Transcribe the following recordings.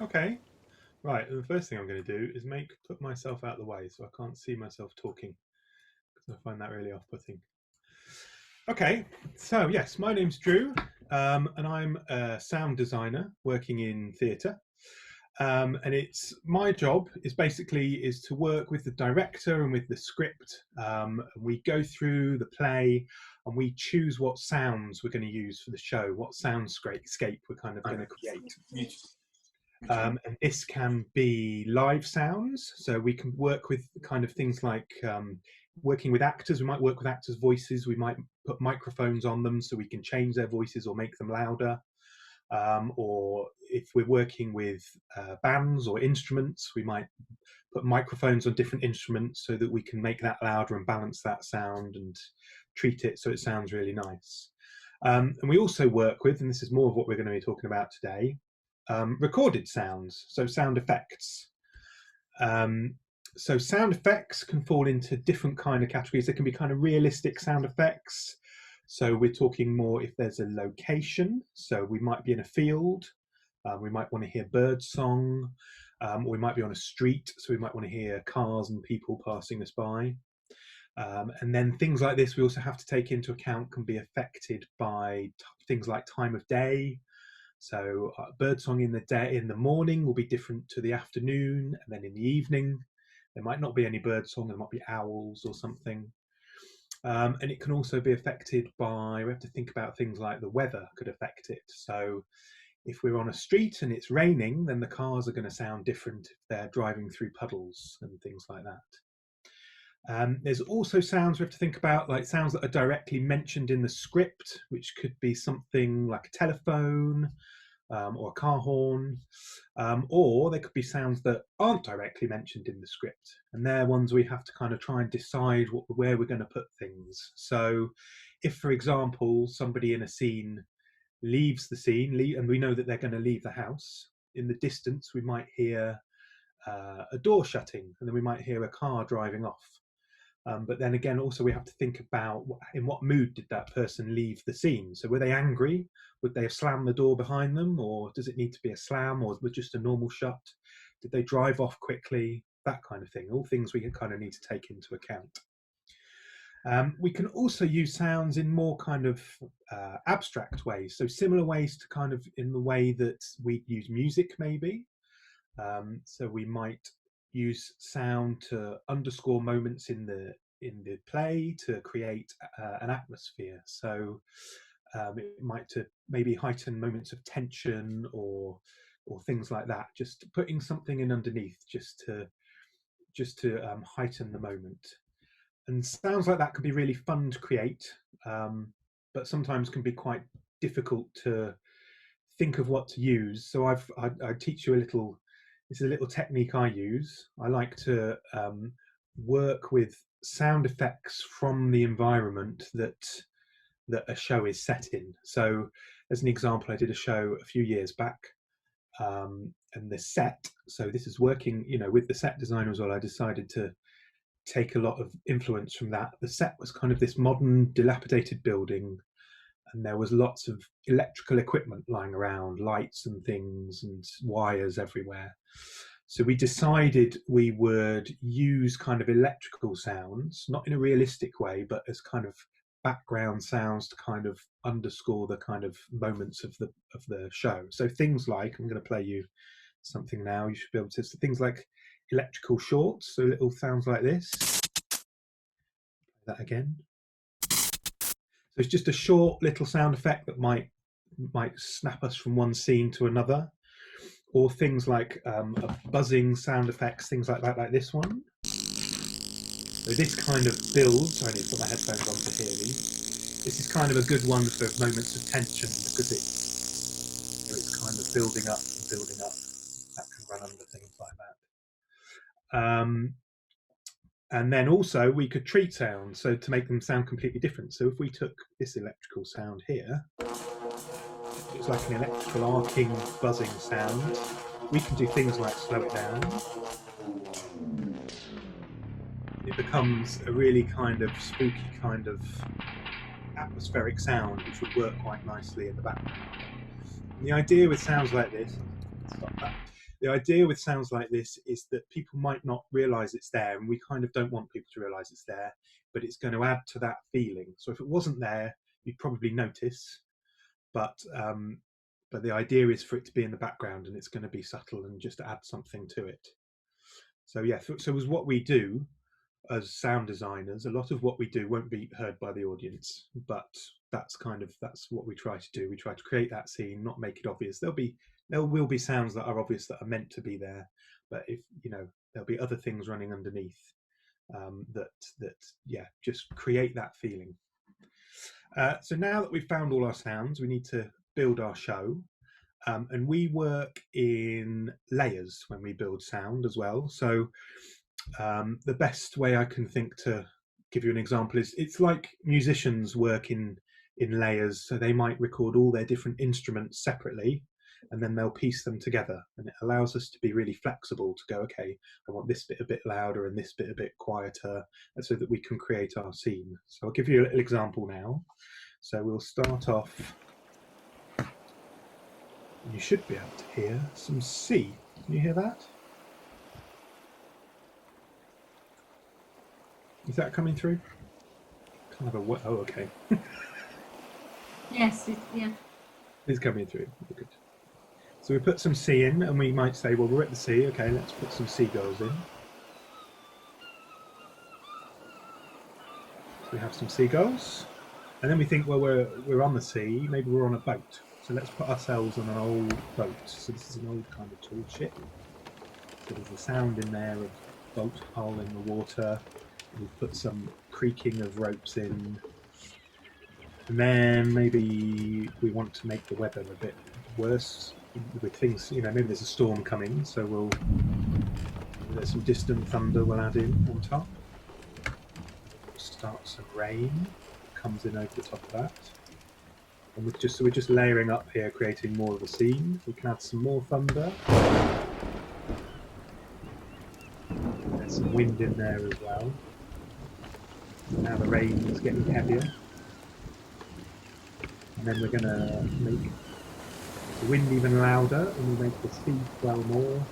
Okay, right. The first thing I'm going to do is put myself out of the way so I can't see myself talking because I find that really off-putting. Okay, so yes, my name's Drew, and I'm a sound designer working in theatre. And it's my job is to work with the director and with the script. And we go through the play and we choose what sounds we're going to use for the show, what soundscape we're kind of going to create. And this can be live sounds, so we can work with kind of things like working with actors. We might work with actors' voices. We might put microphones on them so we can change their voices or make them louder. Or if we're working with bands or instruments, we might put microphones on different instruments so that we can make that louder and balance that sound and treat it so it sounds really nice. And we also work with, and this is more of what we're going to be talking about today, recorded sounds, so sound effects. Um, so sound effects can fall into different kind of categories. There can be kind of realistic sound effects. So we're talking more if there's a location. So we might be in a field. We might want to hear bird song. Or we might be on a street. So we might want to hear cars and people passing us by. And then things like this we also have to take into account can be affected by things like time of day. So birdsong in the morning will be different to the afternoon, and then in the evening there might not be any birdsong. There might be owls or something. And it can also be affected by, we have to think about things like the weather could affect it. So if we're on a street and it's raining, then the cars are going to sound different if they're driving through puddles and things like that. There's also sounds we have to think about, like sounds that are directly mentioned in the script, which could be something like a telephone, or a car horn, or there could be sounds that aren't directly mentioned in the script, and they're ones we have to kind of try and decide where we're going to put things. So, if, for example, somebody in a scene leaves the scene, and we know that they're going to leave the house, in the distance we might hear a door shutting, and then we might hear a car driving off. But then again, also we have to think about in what mood did that person leave the scene. So were they angry? Would they have slammed the door behind them, or does it need to be a slam, or was just a normal shut? Did they drive off quickly? That kind of thing. All things we kind of need to take into account. We can also use sounds in more kind of abstract ways. So similar ways to kind of in the way that we use music, maybe. So we might use sound to underscore moments in the play to create an atmosphere. So it might to maybe heighten moments of tension or things like that. Just putting something in underneath just to heighten the moment. And sounds like that can be really fun to create, but sometimes can be quite difficult to think of what to use. So I teach you a little. This is a little technique I use. I like to work with sound effects from the environment that a show is set in. So, as an example, I did a show a few years back, and the set. So this is working, with the set designer as well. I decided to take a lot of influence from that. The set was kind of this modern, dilapidated building, and there was lots of electrical equipment lying around, lights and things and wires everywhere. So we decided we would use kind of electrical sounds, not in a realistic way, but as kind of background sounds to kind of underscore the kind of moments of the show. So things like, I'm going to play you something now. You should be able to. So things like electrical shorts, so little sounds like this. That again. So it's just a short little sound effect that might snap us from one scene to another, or things like buzzing sound effects, things like that, like this one. So this kind of builds. I need to put my headphones on to hear these. This is kind of a good one for moments of tension because it's kind of building up and building up. That can run under things like that. And then also we could treat sounds, so to make them sound completely different. So if we took this electrical sound here, it's like an electrical arcing, buzzing sound. We can do things like slow it down. It becomes a really kind of spooky kind of atmospheric sound, which would work quite nicely in the background. And the idea with sounds like this, stop that, the idea with sounds like this is that people might not realize it's there, and we kind of don't want people to realize it's there, but it's going to add to that feeling. So if it wasn't there, you'd probably notice, but the idea is for it to be in the background, and it's going to be subtle and just add something to it. So yeah, so as what we do as sound designers, a lot of what we do won't be heard by the audience, but that's what we try to do. We try to create that scene, not make it obvious. There will be sounds that are obvious that are meant to be there, but if there'll be other things running underneath that just create that feeling. So now that we've found all our sounds, we need to build our show. And we work in layers when we build sound as well. So the best way I can think to give you an example is it's like musicians work in layers. So they might record all their different instruments separately, and then they'll piece them together. And it allows us to be really flexible to go, okay, I want this bit a bit louder and this bit a bit quieter, so that we can create our scene. So I'll give you a little example now. So we'll start off. You should be able to hear some C. Can you hear that? Is that coming through? Kind of a oh, okay. Yes, yeah. It's coming through. Good. So we put some C in, and we might say, well, we're at the sea. Okay, let's put some seagulls in. So we have some seagulls, and then we think, well, we're on the sea. Maybe we're on a boat. So let's put ourselves on an old boat. So this is an old kind of tall ship. So there's a sound in there of boat hull in the water. We've put some creaking of ropes in. And then maybe we want to make the weather a bit worse with things, maybe there's a storm coming. So there's some distant thunder we'll add in on top. We'll start some rain comes in over the top of that. And we're just layering up here, creating more of a scene. We can add some more thunder. There's some wind in there as well. Now the rain is getting heavier. And then we're going to make the wind even louder, and we make the sea swell more.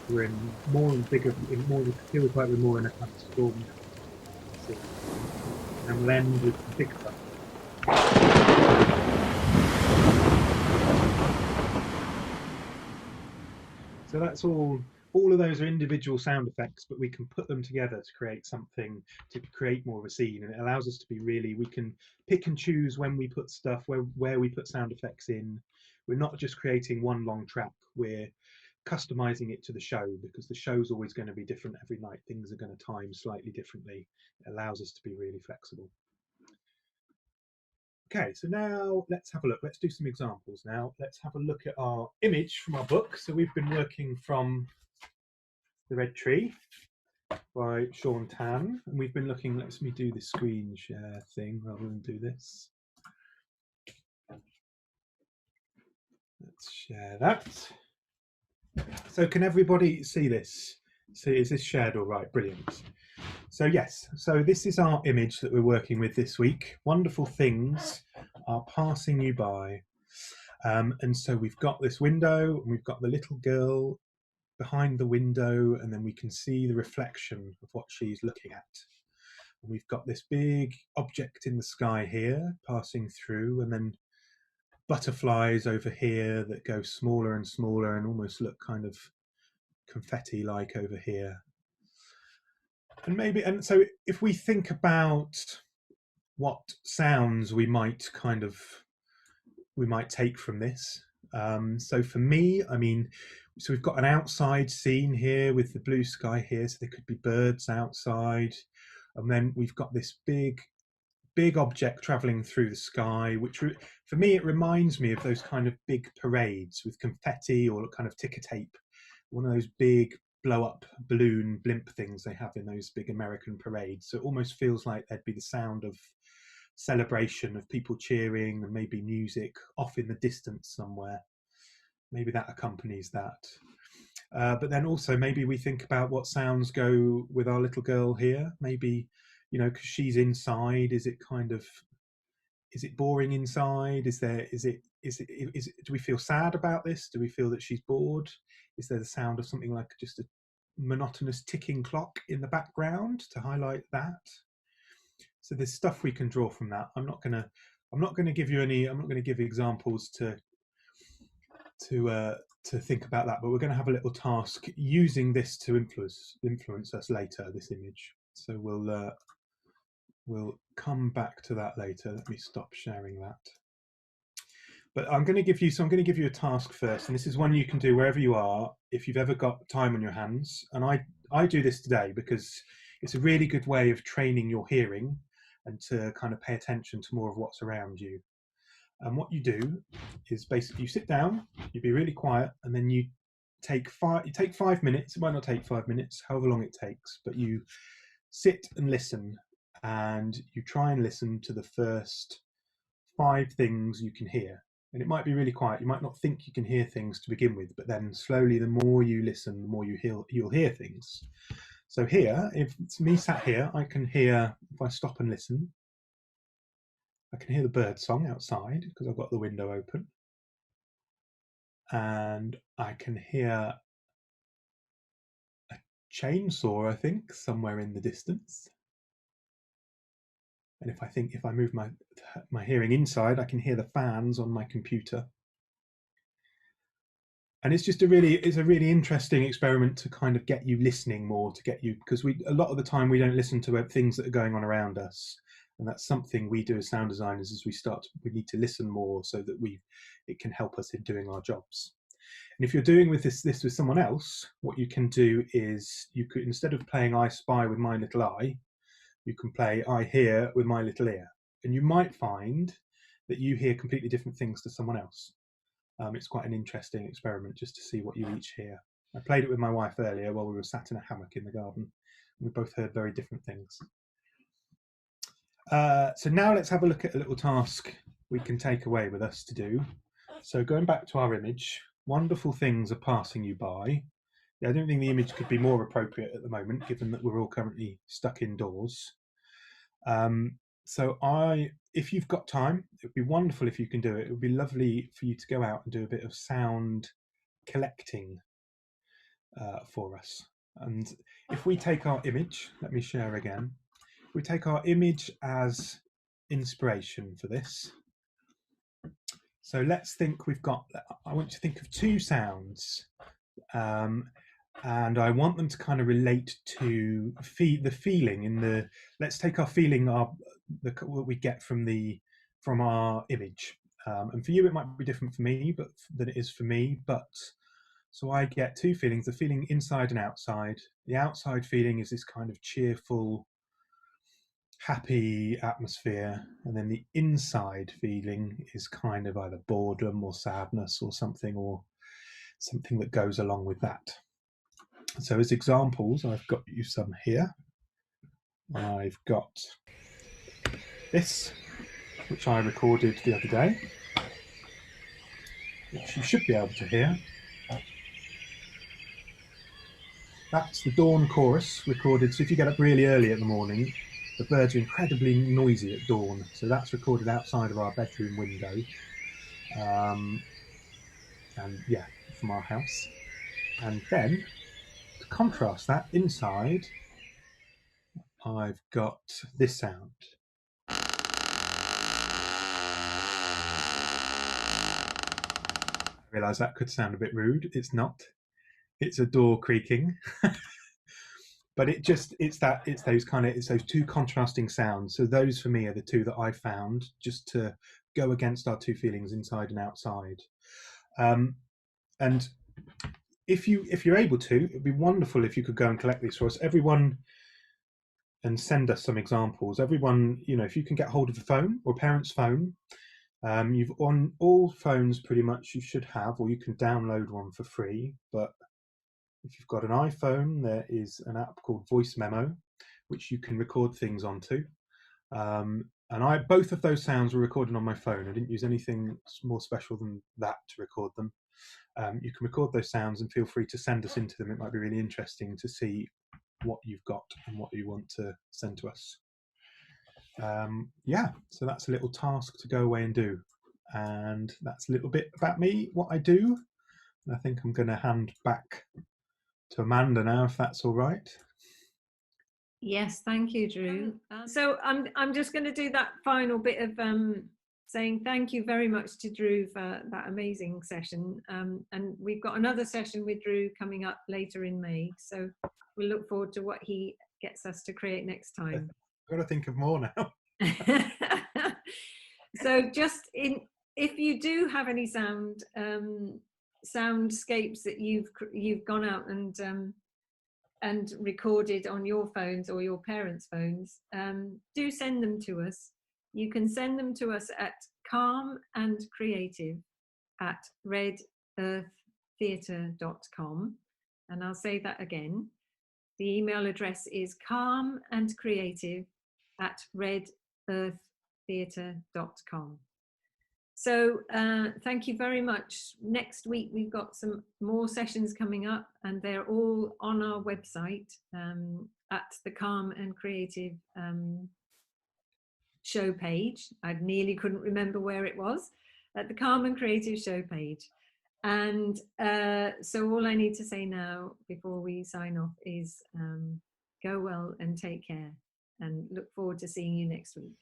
We're in more and bigger, it feels like we're more in a kind of storm. And we'll end with the big thunder. So that's all of those are individual sound effects, but we can put them together to create something, to create more of a scene. And it allows us to be we can pick and choose when we put stuff, where we put sound effects in. We're not just creating one long track, we're customizing it to the show, because the show's always going to be different every night. Things are going to time slightly differently. It allows us to be really flexible. Okay, so now let's have a look. Let's do some examples now. Let's have a look at our image from our book. So we've been working from The Red Tree by Sean Tan, and we've been looking, let me do the screen share thing rather than do this. Let's share that. So can everybody see this? See, is this shared all right? Brilliant. So yes, so this is our image that we're working with this week. Wonderful things are passing you by. And so we've got this window, and we've got the little girl behind the window, and then we can see the reflection of what she's looking at. And we've got this big object in the sky here passing through, and then butterflies over here that go smaller and smaller and almost look kind of confetti-like over here. And so if we think about what sounds we might take from this. So for me, so we've got an outside scene here with the blue sky here, so there could be birds outside. And then we've got this big object traveling through the sky, which for me, it reminds me of those kind of big parades with confetti or kind of ticker tape, one of those big blow up balloon blimp things they have in those big American parades. So it almost feels like there'd be the sound of celebration, of people cheering, and maybe music off in the distance somewhere. Maybe that accompanies that. But then also maybe we think about what sounds go with our little girl here. Maybe, because she's inside, is it boring inside? Is it do we feel sad about this? Do we feel that she's bored? Is there the sound of something like just a monotonous ticking clock in the background to highlight that? So there's stuff we can draw from that. I'm not gonna give you any. I'm not going to give examples to think about that, but we're going to have a little task using this to influence us later. This image. So we'll come back to that later. Let me stop sharing that. But I'm going to give you a task first, and this is one you can do wherever you are if you've ever got time on your hands. And I do this today because it's a really good way of training your hearing and to kind of pay attention to more of what's around you. And what you do is basically you sit down, you be really quiet, and then you take 5 minutes. It might not take 5 minutes, however long it takes, but you sit and listen, and you try and listen to the first 5 things you can hear. And it might be really quiet. You might not think you can hear things to begin with, but then slowly, the more you listen, the more you'll hear things. So here, if it's me sat here, I can hear, if I stop and listen, I can hear the bird song outside because I've got the window open. And I can hear a chainsaw, I think, somewhere in the distance. And if I move my hearing inside, I can hear the fans on my computer. And it's a really interesting experiment to kind of get you listening more, to get you, because a lot of the time we don't listen to things that are going on around us. And that's something we do as sound designers. As we need to listen more so that it can help us in doing our jobs. And if you're doing this with someone else, what you can do is you could, instead of playing I spy with my little eye, you can play I hear with my little ear. And you might find that you hear completely different things to someone else. It's quite an interesting experiment just to see what you each hear. I played it with my wife earlier while we were sat in a hammock in the garden. We both heard very different things. So now let's have a look at a little task we can take away with us to do. So going back to our image, wonderful things are passing you by. I don't think the image could be more appropriate at the moment, given that we're all currently stuck indoors. So if you've got time, it would be wonderful if you can do it. It would be lovely for you to go out and do a bit of sound collecting for us. And if we take our image, let me share again. We take our image as inspiration for this. So let's think I want you to think of 2 sounds, and I want them to kind of relate to the feeling let's take our feeling, what we get from our image. And for you, it might be different for me, than it is for me. So I get 2 feelings: the feeling inside and outside. The outside feeling is this kind of cheerful, happy atmosphere, and then the inside feeling is kind of either boredom or sadness or something that goes along with that. So as examples, I've got you some here. I've got this, which I recorded the other day, which you should be able to hear. That's the dawn chorus recorded. So if you get up really early in the morning, the birds are incredibly noisy at dawn. So that's recorded outside of our bedroom window. And yeah, from our house. And then, to contrast that, inside, I've got this sound. I realise that could sound a bit rude. It's not. It's a door creaking. But it's those 2 contrasting sounds. So those for me are the 2 that I found just to go against our 2 feelings, inside and outside. And if you're able to, it'd be wonderful if you could go and collect these for us, everyone, and send us some examples. Everyone, if you can get hold of a phone or a parent's phone, you've on all phones pretty much you should have, or you can download one for free. But if you've got an iPhone, there is an app called Voice Memo, which you can record things onto. And both of those sounds were recorded on my phone. I didn't use anything more special than that to record them. You can record those sounds and feel free to send us into them. It might be really interesting to see what you've got and what you want to send to us. Yeah, so that's a little task to go away and do. and that's a little bit about me, what I do. And I think I'm going to hand back to Amanda now, if that's all right. Yes, thank you, Drew. So I'm just going to do that final bit of saying thank you very much to Drew for that amazing session. And we've got another session with Drew coming up later in May. So we'll look forward to what he gets us to create next time. I've got to think of more now. So if you do have any soundscapes that you've gone out and recorded on your phones or your parents' phones, do send them to us. You can send them to us at calmeandcreative@redearththeatre.com. And I'll say that again. The email address is calmeandcreative@redearththeatre.com. So thank you very much. Next week we've got some more sessions coming up, and they're all on our website at the Calm and Creative show page. I nearly couldn't remember where it was, at the Calm and Creative show page. And so all I need to say now before we sign off is go well and take care, and look forward to seeing you next week.